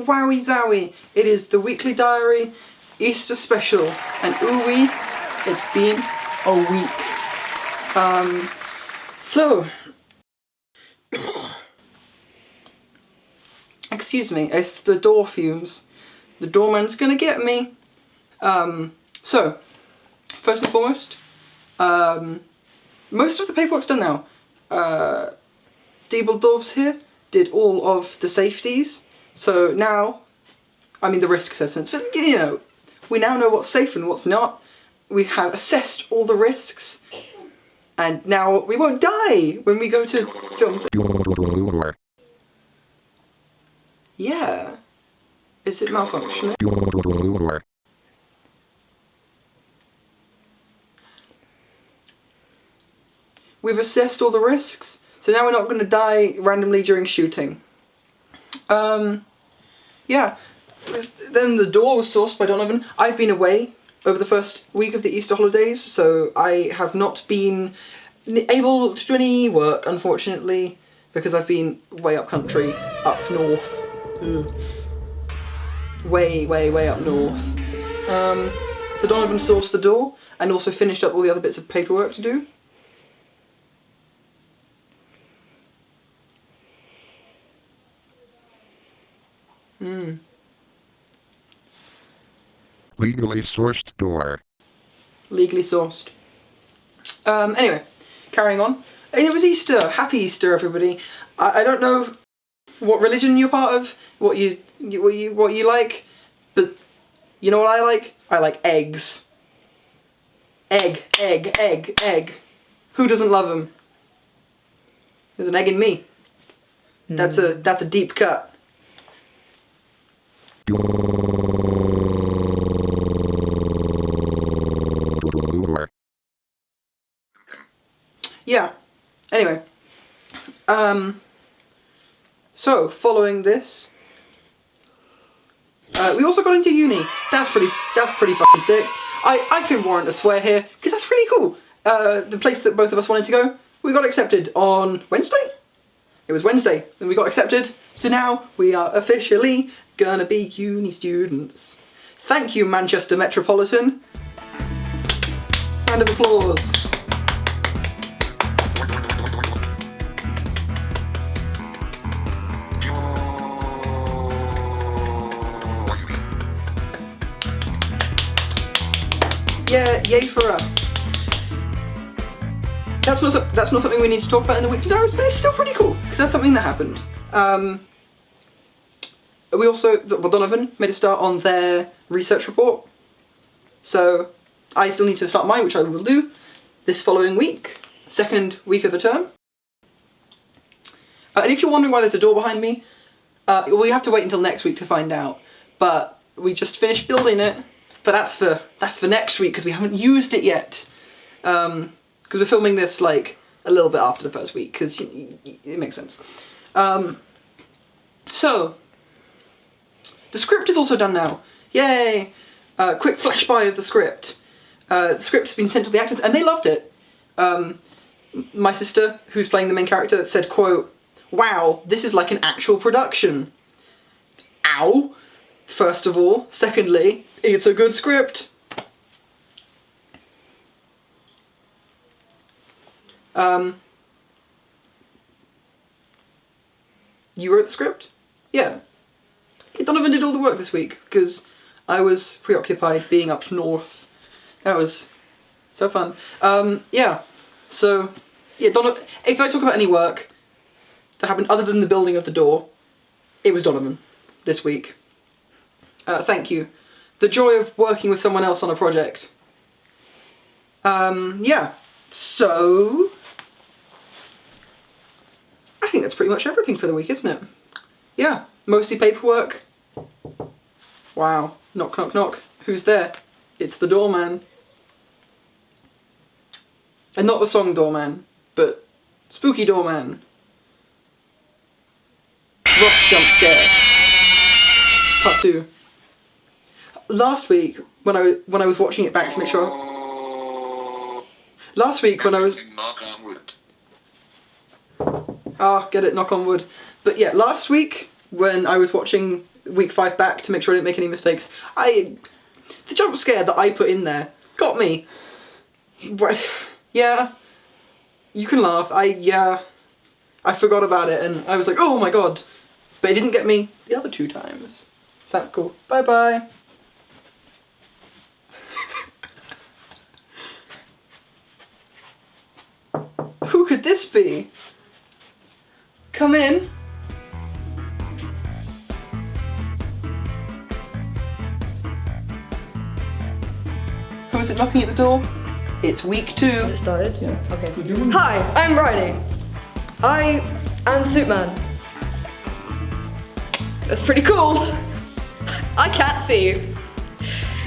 wowie zowie, it is the Weekly Diary Easter special, and ooh-wee, it's been a week. So, excuse me, it's the door fumes. The doorman's gonna get me. So, first and foremost, most of the paperwork's done now. Deebledorf's here did all of the safeties, so now, I mean the risk assessments, but you know, we now know what's safe and what's not. We have assessed all the risks, and now we won't die when we go to film. Yeah. Is it malfunctioning? We've assessed all the risks, so now we're not going to die randomly during shooting. Yeah. Then the door was sourced by Donovan. I've been away over the first week of the Easter holidays, so I have not been able to do any work, unfortunately, because I've been way up country, up north. Ugh. Way up north. So Donovan sourced the door and also finished up all the other bits of paperwork to do. Legally sourced door. Legally sourced. Anyway, carrying on. And it was Easter. Happy Easter, everybody. I don't know what religion you're part of, what you like, but you know what I like? I like eggs. Egg. Who doesn't love them? There's an egg in me. That's a deep cut. Yeah. Anyway. So, following this, we also got into uni. That's pretty fucking sick. I can warrant a swear here, because that's pretty cool. The place that both of us wanted to go, we got accepted on Wednesday? It was Wednesday, and we got accepted, so now we are officially gonna be uni students. Thank you, Manchester Metropolitan. Round of applause. Yeah, yay for us. That's not something we need to talk about in the weekly diaries, but it's still pretty cool, because that's something that happened. We also, well, Donovan made a start on their research report, so I still need to start mine, which I will do this following week, second week of the term. And if you're wondering why there's a door behind me, we have to wait until next week to find out, but we just finished building it. But that's for next week, because we haven't used it yet. Because we're filming this like a little bit after the first week, because it makes sense. So, the script is also done now. Yay! Quick flash by of the script. The script has been sent to the actors, and they loved it. My sister, who's playing the main character, said, quote, "Wow, this is like an actual production." Ow! First of all. Secondly, it's a good script. You wrote the script? Yeah. Donovan did all the work this week, because I was preoccupied being up north. That was so fun. Yeah. So, yeah, Donovan, if I talk about any work that happened other than the building of the door, it was Donovan this week. Thank you. The joy of working with someone else on a project. Yeah. So, I think that's pretty much everything for the week, isn't it? Yeah. Mostly paperwork. Wow. Knock, knock, knock. Who's there? It's the doorman. And not the song Doorman, but Spooky Doorman. Ross jump scare. Part 2. Last week, when I was watching it back to make sure... Last week when I was... Ah, get it, knock on wood. But yeah, last week when I was watching week 5 back to make sure I didn't make any mistakes. The jump scare that I put in there got me. Yeah, you can laugh. I forgot about it and I was like, oh my god. But it didn't get me the other 2 times. Is that cool? Bye bye. Who could this be? Come in. Who is it knocking at the door? It's week 2. Has it started? Yeah. Okay. Hi, I'm Riley. I am Superman. That's pretty cool. I can't see you.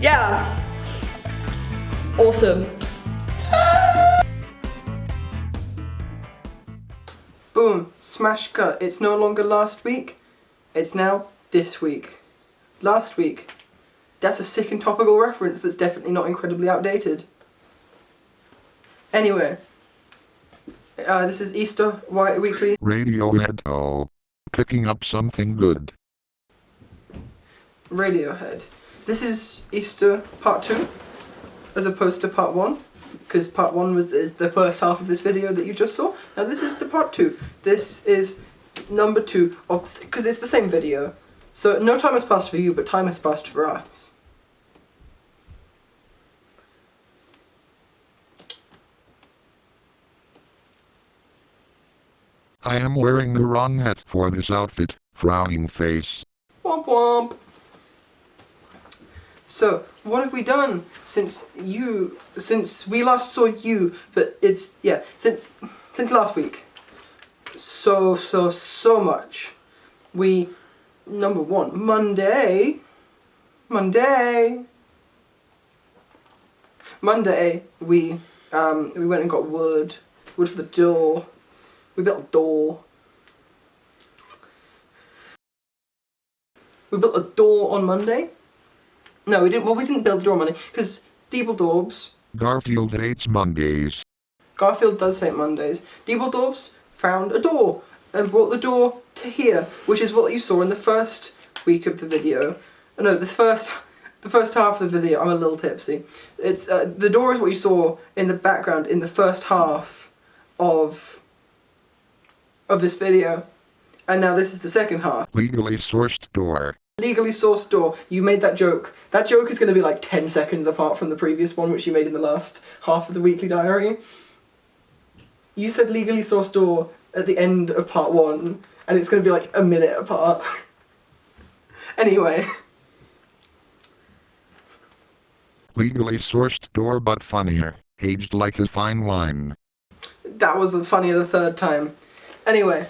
Yeah. Awesome. Boom. Smash cut. It's no longer last week. It's now this week. Last week. That's a sick and topical reference that's definitely not incredibly outdated. Anyway. This is Easter White Weekly. Radiohead. Oh. Picking up something good. Radiohead. This is Easter part 2, as opposed to part 1, because part 1 is the first half of this video that you just saw. Now this is the part 2. This is number 2 of, because it's the same video. So no time has passed for you, but time has passed for us. I am wearing the wrong hat for this outfit. Frowning face. Womp womp. So, what have we done since we last saw you? But since last week. So much. We, number 1, Monday, we went and got wood for the door. We built a door. We built a door on Monday. No, we didn't. Well, we didn't build a door on Monday because Deebledorbs. Garfield hates Mondays. Garfield does hate Mondays. Deebledorbs found a door and brought the door to here, which is what you saw in the first week of the video. No, the first half of the video. I'm a little tipsy. It's the door is what you saw in the background in the first half of this video, and now this is the second half. Legally sourced door. Legally sourced door. You made that joke. That joke is going to be like 10 seconds apart from the previous one, which you made in the last half of the weekly diary. You said legally sourced door at the end of part 1, and it's going to be like a minute apart. Anyway. Legally sourced door but funnier. Aged like a fine wine. That was funnier the third time. Anyway.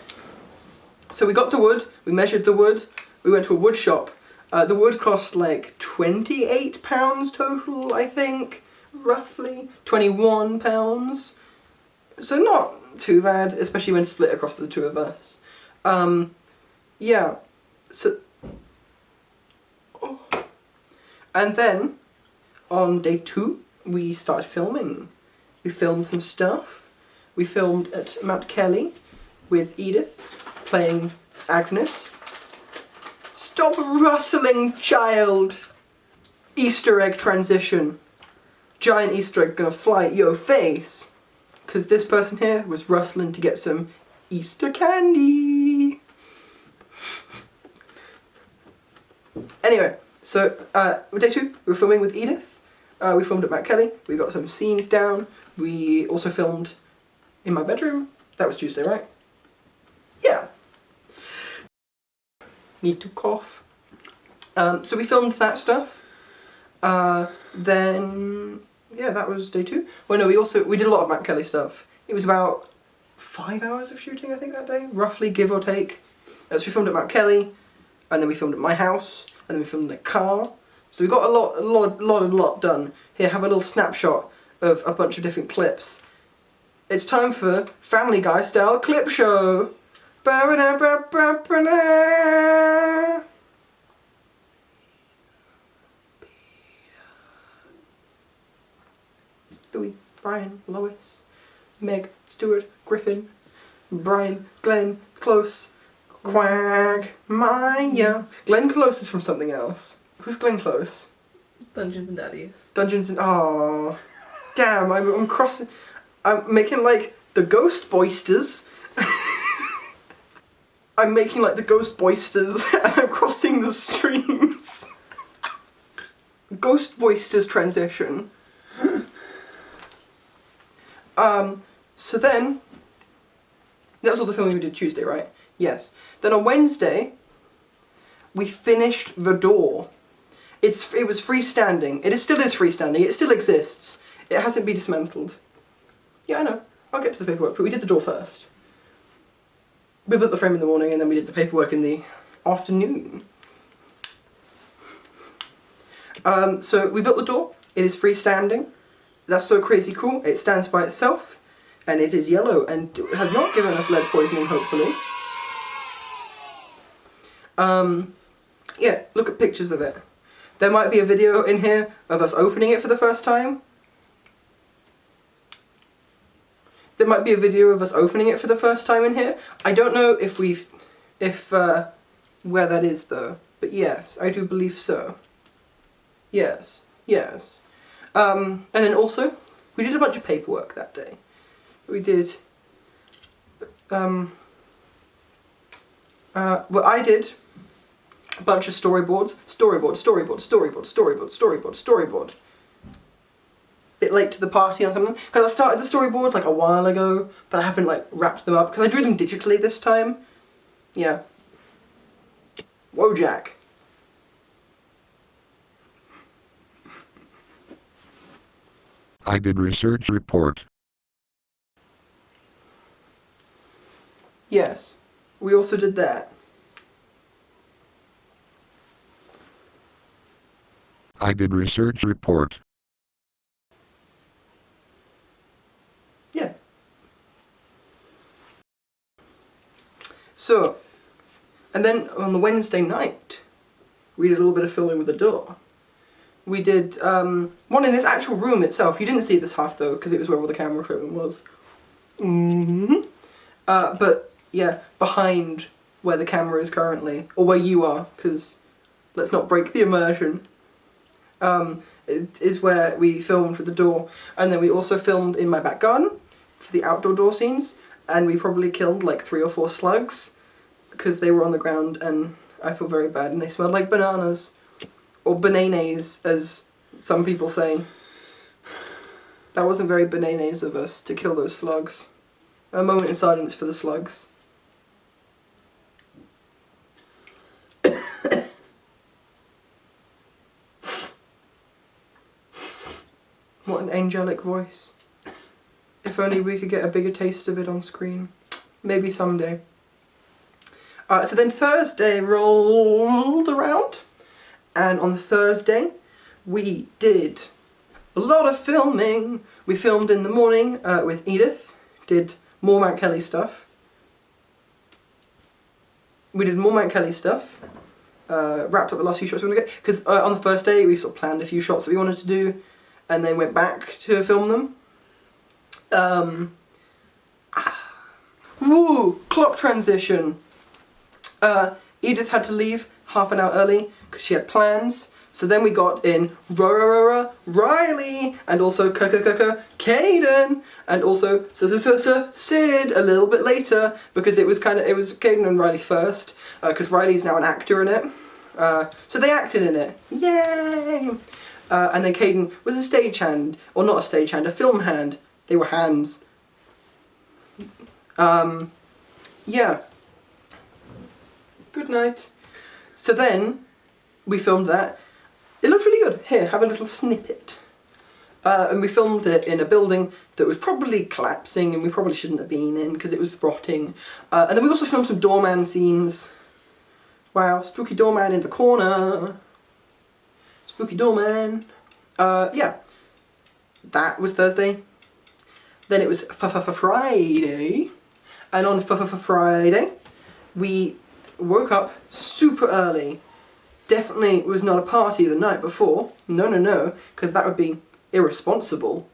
So we got the wood, we measured the wood, we went to a wood shop. The wood cost like £28 total, I think, roughly. £21. So not too bad, especially when split across the 2 of us. Yeah, so... Oh. And then, on day 2, we started filming. We filmed some stuff. We filmed at Mount Kelly with Edith, playing Agnes. Stop rustling, child! Easter egg transition. Giant Easter egg gonna fly at your face. Because this person here was rustling to get some Easter candy. Anyway, so day 2, we were filming with Edith. We filmed at Mount Kelly. We got some scenes down. We also filmed in my bedroom. That was Tuesday, right? Yeah. Need to cough. So we filmed that stuff. Then, yeah, that was day 2. Well, no, we did a lot of Mount Kelly stuff. It was about 5 hours of shooting, I think, that day, roughly, give or take. So we filmed at Mount Kelly, and then we filmed at my house, and then we filmed in a car. So we got a lot done. Here, have a little snapshot of a bunch of different clips. It's time for Family Guy style clip show. Stewie, Brian, Lois, Meg, Stuart, Griffin, Brian, Glenn, Close, Quagmire. Glenn Close is from something else. Who's Glenn Close? Dungeons and Daddies. Dungeons and... Oh, damn, I'm crossing... I'm making like the Ghost Boysters. I'm making like the Ghost Boysters and I'm crossing the streams. Ghost Boysters transition. So then, that was all the filming we did Tuesday, right? Yes. Then on Wednesday, we finished The Door. It was freestanding. Still is freestanding. It still exists. It hasn't been dismantled. Yeah, I know. I'll get to the paperwork, but we did the door first. We built the frame in the morning and then we did the paperwork in the afternoon. So we built the door. It is freestanding. That's so crazy cool. It stands by itself. And it is yellow and has not given us lead poisoning, hopefully. Yeah, look at pictures of it. There might be a video in here of us opening it for the first time. There might be a video of us opening it for the first time in here. I don't know if where that is though. But yes, I do believe so. Yes, yes. And then also, we did a bunch of paperwork that day. We did, well, I did a bunch of storyboard. Bit late to the party or something, because I started the storyboards like a while ago, but I haven't like wrapped them up, because I drew them digitally this time. Yeah. Whoa, Jack. I did research report. Yes, we also did that. I did research report. Yeah. So, and then on the Wednesday night, we did a little bit of filming with the door. We did one in this actual room itself. You didn't see this half though, because it was where all the camera equipment was. But yeah, behind where the camera is currently, or where you are, because let's not break the immersion. It is where we filmed with the door, and then we also filmed in my back garden for the outdoor door scenes, and we probably killed like 3 or 4 slugs because they were on the ground and I feel very bad and they smelled like bananas, or bananas as some people say. That wasn't very bananas of us to kill those slugs. A moment in silence for the slugs. What an angelic voice. If only we could get a bigger taste of it on screen. Maybe someday. So then Thursday rolled around, and on Thursday we did a lot of filming. We filmed in the morning with Edith, did more Mount Kelly stuff. We did more Mount Kelly stuff, wrapped up the last few shots we wanted to get, because on the first day we sort of planned a few shots that we wanted to do, and then went back to film them. Woo! Clock transition. Edith had to leave half an hour early because she had plans. So then we got in Riley, and also Caden, and also Sid a little bit later, because it was Caden and Riley first, because Riley's now an actor in it. So they acted in it. Yay! And then Caden was a stagehand, or not a stagehand, a film hand. They were hands. Yeah. Good night. So then, we filmed that. It looked really good. Here, have a little snippet. And we filmed it in a building that was probably collapsing and we probably shouldn't have been in because it was rotting. And then we also filmed some doorman scenes. Wow, spooky doorman in the corner. Spooky doorman. Yeah. That was Thursday. Then it was Friday. And on Friday, we woke up super early. Definitely was not a party the night before. No, because that would be irresponsible.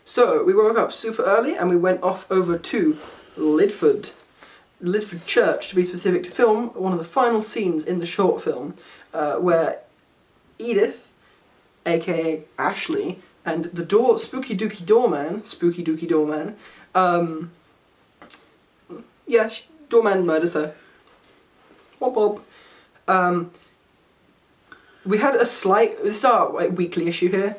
So we woke up super early and we went off over to Lidford Church, to be specific, to film one of the final scenes in the short film, where Edith, aka Ashley, and the Spooky Dooky Doorman, Doorman murders her. Wop wop. We had a slight, this is our weekly issue here,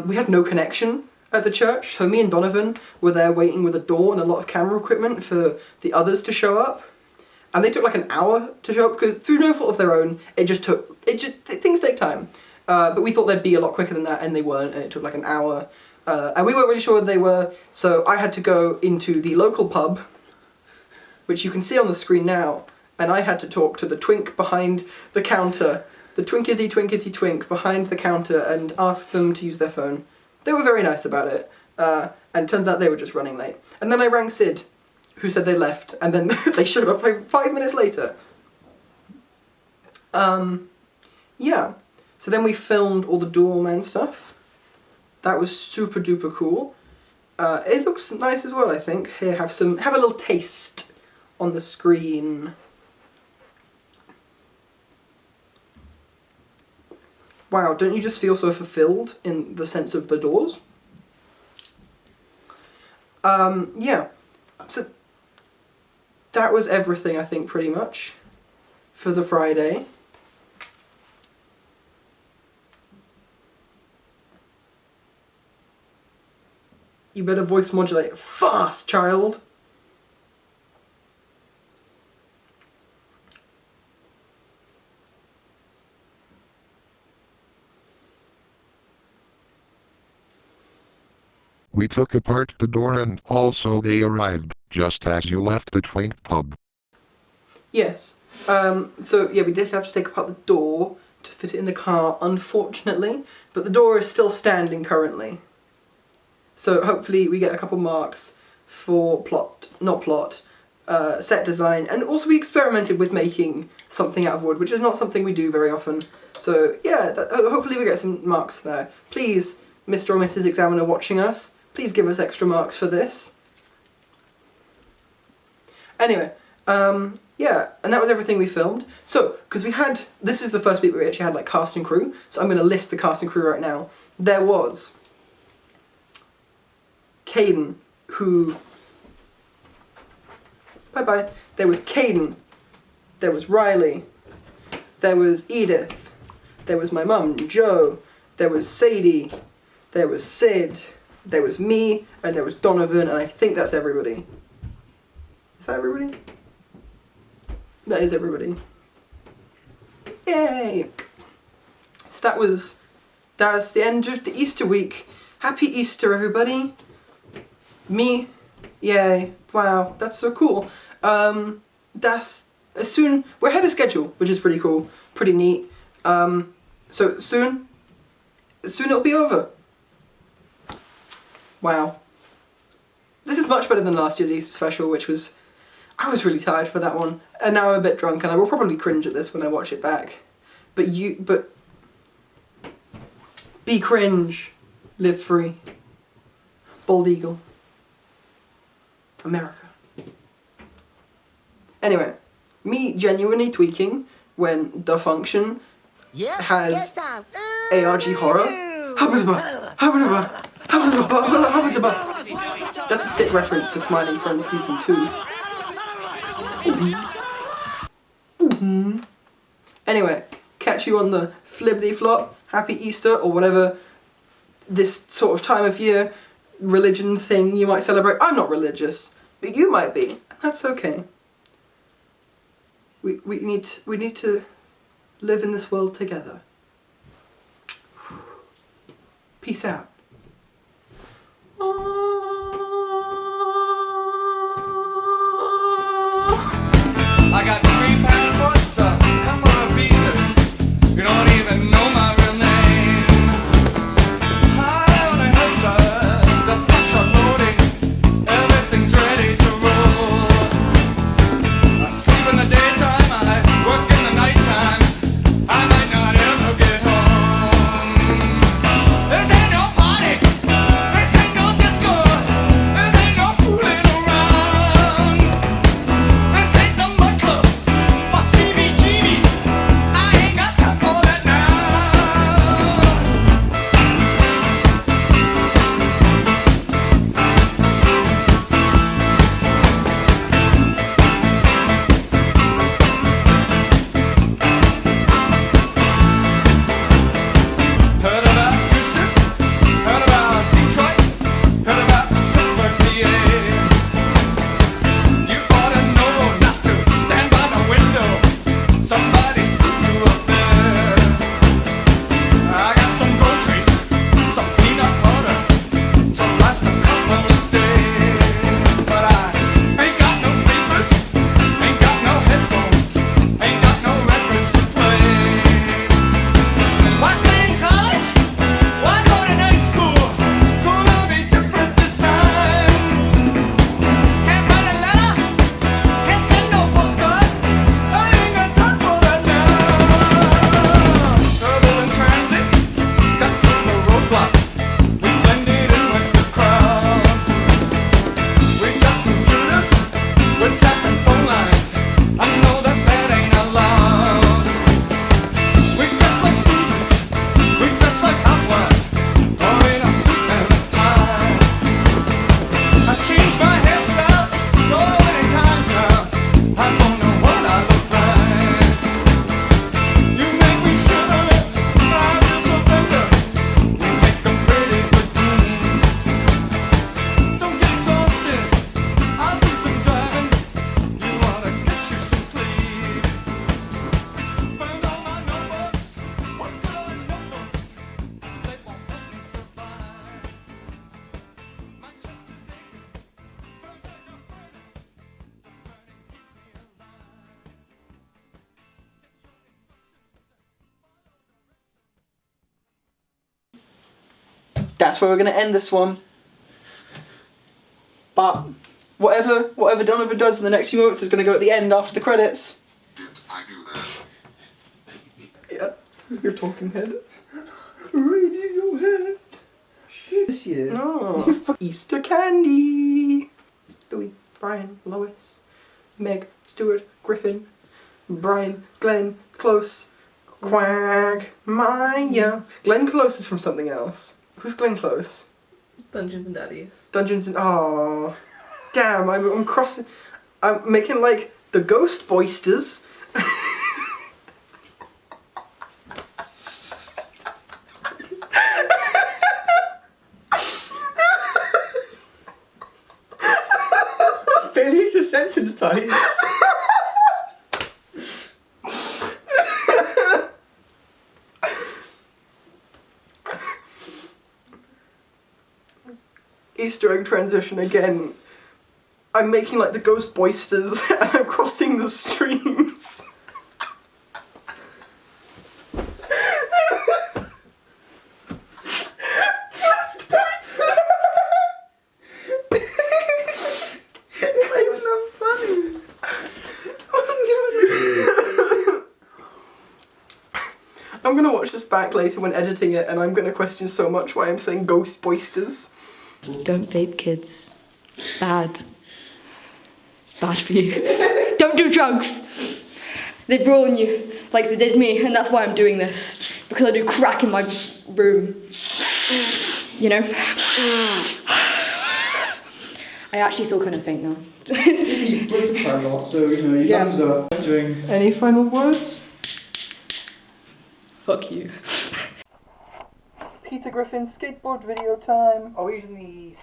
we had no connection at the church, so me and Donovan were there waiting with a door and a lot of camera equipment for the others to show up. And they took like an hour to show up, because through no fault of their own, things take time. But we thought they'd be a lot quicker than that, and they weren't, and it took like an hour. And we weren't really sure where they were, so I had to go into the local pub, which you can see on the screen now, and I had to talk to the twink behind the counter, the twinkety twink behind the counter, and ask them to use their phone. They were very nice about it, and it turns out they were just running late. And then I rang Sid, who said they left, and then they showed up 5 minutes later. Yeah. So then we filmed all the doorman stuff. That was super duper cool. It looks nice as well, I think. Here, have a little taste on the screen. Wow, don't you just feel so fulfilled in the sense of the doors? Yeah. So that was everything, I think, pretty much, for the Friday. You better voice modulate fast, child. We took apart the door and also they arrived just as you left the twink pub. Yes. So yeah, we did have to take apart the door to fit it in the car, unfortunately, but the door is still standing currently. So hopefully we get a couple marks for set design, and also we experimented with making something out of wood, which is not something we do very often. So yeah, hopefully we get some marks there. Please, Mr. or Mrs. Examiner watching us, please give us extra marks for this. Anyway, yeah, and that was everything we filmed. So, because this is the first week where we actually had like cast and crew, so I'm going to list the cast and crew right now. There was Caden, who... Bye-bye. There was Caden. There was Riley. There was Edith. There was my mum, Jo. There was Sadie. There was Sid. There was me. And there was Donovan, and I think that's everybody. Is that everybody? That is everybody. Yay! So that's the end of the Easter week. Happy Easter, everybody. Me, yay, wow, that's so cool. We're ahead of schedule, which is pretty cool, pretty neat. So soon it'll be over. Wow. This is much better than last year's Easter special, I was really tired for that one, and now I'm a bit drunk, and I will probably cringe at this when I watch it back. But be cringe, live free, bald eagle. America. Anyway, me genuinely tweaking when the function has ARG horror. That's a sick reference to Smiling Friends Season 2. Anyway, catch you on the flippity flop, happy Easter, or whatever this sort of time of year religion thing you might celebrate. I'm not religious, but you might be, and that's okay. We need to live in this world together. Peace out. I got 3 passports, a couple of visas. You don't even know my real name. High on a hillside, the bucks are loading. Everything's ready to roll. I sleep in the daytime, I work in the nighttime. I might not ever get home. This ain't no party. that's where we're going to end this one. But whatever Donovan does in the next few moments is going to go at the end after the credits. Yep, I knew that. Yeah, you're talking head. Radiohead. This year. No. Easter candy. Stewie, Brian, Lois, Meg, Stuart, Griffin, Brian, Glenn, Close, Quag, Maya. Glenn Close is from something else. Who's Glenn Close? Dungeons and Daddies. Dungeons and... Oh. Damn, I'm crossing... I'm making like the Ghost Boysters. Finish the sentence time. Easter egg transition again. I'm making like the Ghost Boysters and I'm crossing the streams. Ghost Boysters! It was so funny. I'm gonna watch this back later when editing it and I'm gonna question so much why I'm saying Ghost Boysters. Don't vape, kids. It's bad. It's bad for you. Don't do drugs! They ruin you, like they did me, and that's why I'm doing this. Because I do crack in my room. You know? I actually feel kind of faint now. You breathe quite a lot, so you know your lungs are doing. Any final words? Fuck you. Peter Griffin skateboard video time. Are we using the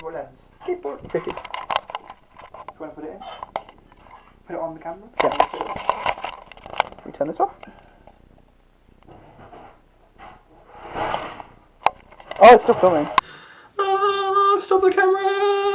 what lens? Skateboard. Okay, good. Do you want to put it in? Put it on the camera? Yeah. Can we turn this off? Oh, it's still filming. Stop the camera!